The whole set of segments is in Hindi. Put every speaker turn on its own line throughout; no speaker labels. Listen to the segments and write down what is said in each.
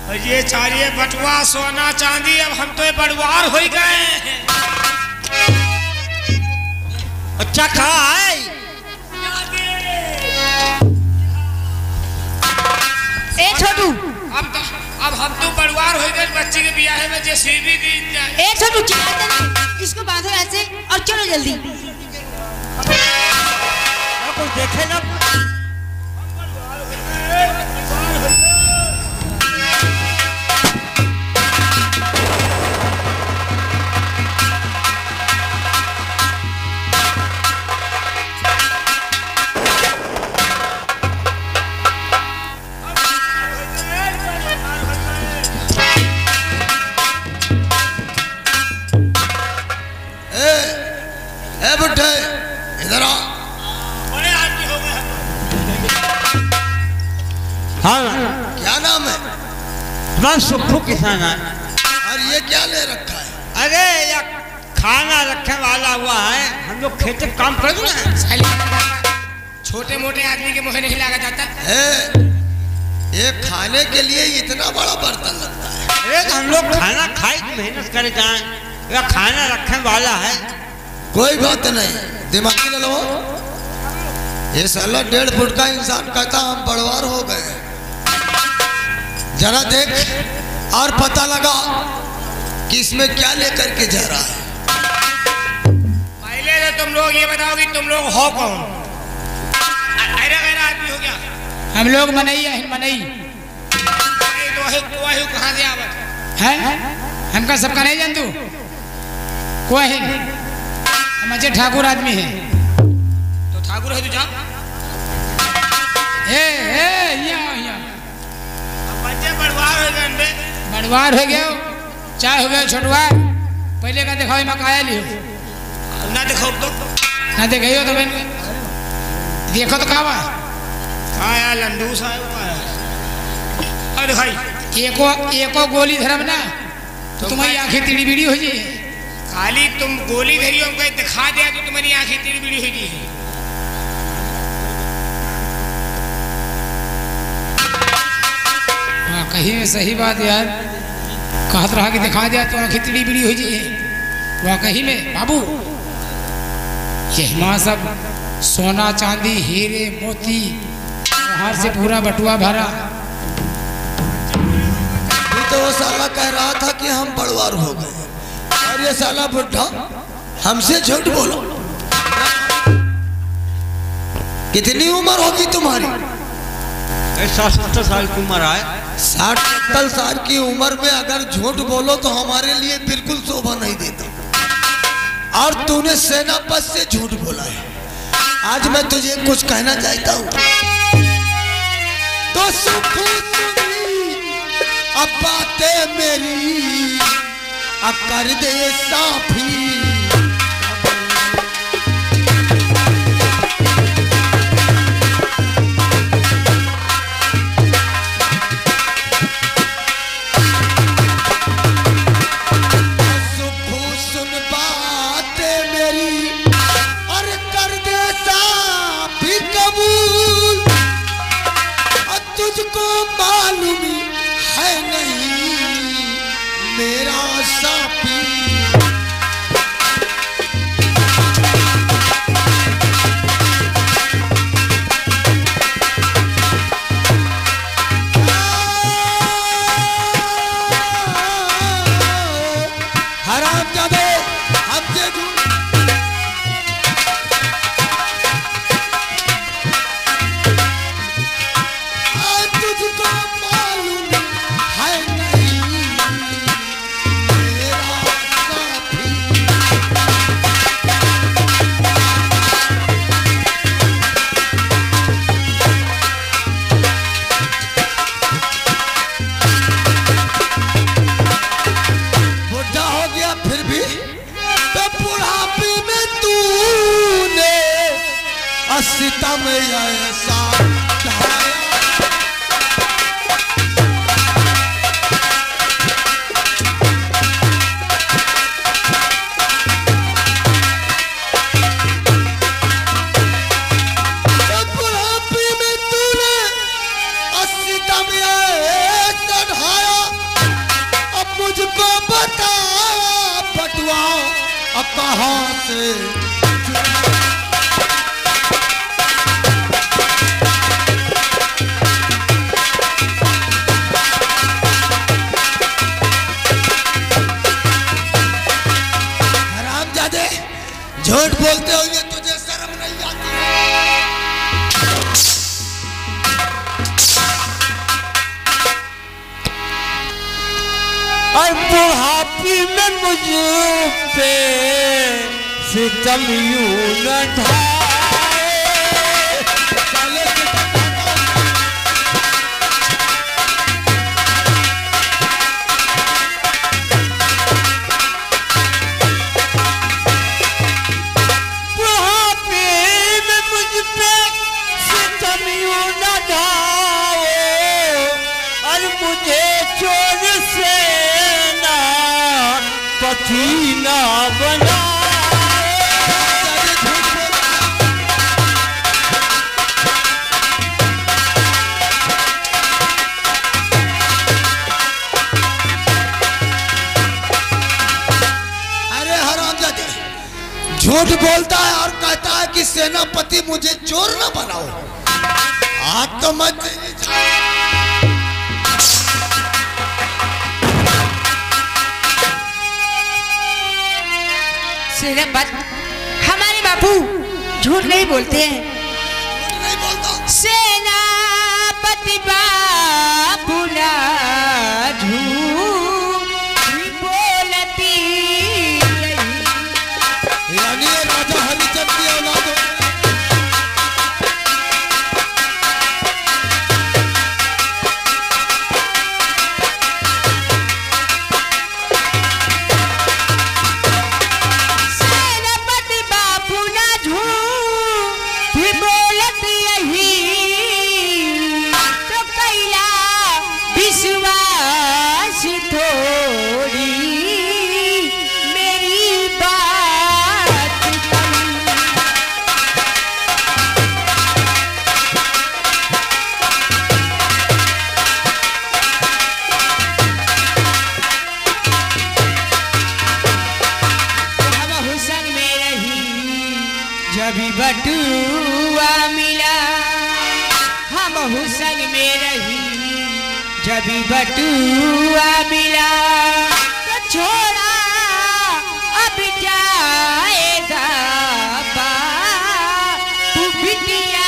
ये चाहिए बटुआ सोना चांदी, अब हम तो बड़वार हो गए।
अच्छा कहाँ है?
ए छोटू,
अब हम तो बड़वार हो गए, बच्ची के ब्याह में जेसीबी दी जाए।
ए छोटू चिल्लाते नहीं, इसको बांधो ऐसे और चलो जल्दी।
कुछ देखे ना।
इधर आ, बड़े आदमी हो गए।
हाँ
क्या नाम है?
हमारा सुखू किसान है।
और ये क्या ले रखा है?
अरे या खाना रखने वाला हुआ है, हम लोग खेत में काम कर रहे हैं।
छोटे मोटे आदमी के मुँह नहीं लगा जाता है। ये खाने के लिए इतना बड़ा बर्तन लगता है।
अरे हम लोग खाना खाए मेहनत करे जाए, या खाना रखने वाला है।
कोई बात नहीं, दिमागी न लो। ये साला 1.5 फुट का इंसान कहता हम बड़वार हो गए। जरा देख और पता लगा कि इसमें क्या लेकर के जा रहा है। पहले तो तुम लोग ये बताओ कि तुम लोग हो कौन? आदमी हो क्या?
हम लोग मनई है, मनई।
तो कहाँ से आवत
है? हमका सबका नहीं जान तू? कोई है मजे ठाकुर आदमी है।
तो ठाकुर है तू जा। बड़वार हो गए,
बड़वार हो गया, चाय हो गया छोटवा। पहले का दिखाओ मकाया लियो
ना, देखो तो
ना देखियो तो मैंने देखो तो कावा
आया लंडू सा अरे भाई
एको गोली धरम ना तो तुम्हारी आंखें टीड़ी बीड़ी हो जाए।
खाली तुम गोली धरी हमको दिखा दिया तो तुम्हारी आंखें टीड़ी बीड़ी हो गई है।
हाँ कहीं में सही बात यार, कहत रहा कि दिखा दिया तो आंखें टीड़ी बीड़ी हो जाए। वहाँ कहीं में बाबू ये माँ सब सोना चांदी हीरे मोती बाहर से पूरा बटुआ भरा।
तो वो साला कह रहा था कि हम बड़वार हो गए और ये साला बुढ़ा हमसे झूठ बोलो। कितनी उम्र होगी तुम्हारी?
60-70 साल की उम्र है।
60-70 साल की उम्र में अगर झूठ बोलो तो हमारे लिए बिल्कुल शोभा नहीं देता। और तूने सेनापति से झूठ बोला है। आज मैं तुझे कुछ कहना चाहता हूँ। तो अब बातें मेरी कर दे साफी। सुन बातें मेरी और कर दे साफी कबूल। तुझको मालूम है नहीं मेरा साफी। हराम जादे हमसे तुझको मालूम है नहीं मेरा साथी। बुढ़ा हो गया फिर भी तो बुढ़ापे में तूने सितम ऐसा ढाया। बुढ़ापे में तूने सितम ऐसा ढाया। कहाँ से हरामजादे, झूठ बोलते हो ये तुझे शर्म नहीं आती?
और बुढ़ापी में मुझ पे सितम यूं न ढाए। बुढ़ापी में मुझ पे सितम यूं न ढाए और मुझे चोर से पसीना बना।
अरे हरामजादे, झूठ बोलता है और कहता है कि सेनापति मुझे चोर ना बनाओ। हाथ तो मत
सेनापति, हमारे बापू झूठ नहीं बोलते हैं।
नहीं बोलता।
सेनापति बापू ना झूठ बोलती नहीं।
यानी ये राजा हरिचंद की औलाद हो।
जभी बटुआ मिला हम हुसन में रही, जभी बटुआ मिला तो छोड़ा अब जाएगा तू बिटिया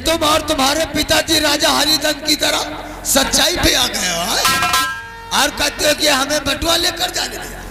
तुम और तुम्हारे पिताजी राजा हरिचंद की तरह सच्चाई पे आ गए हो और कहते हो कि हमें बटुआ लेकर जाने दो।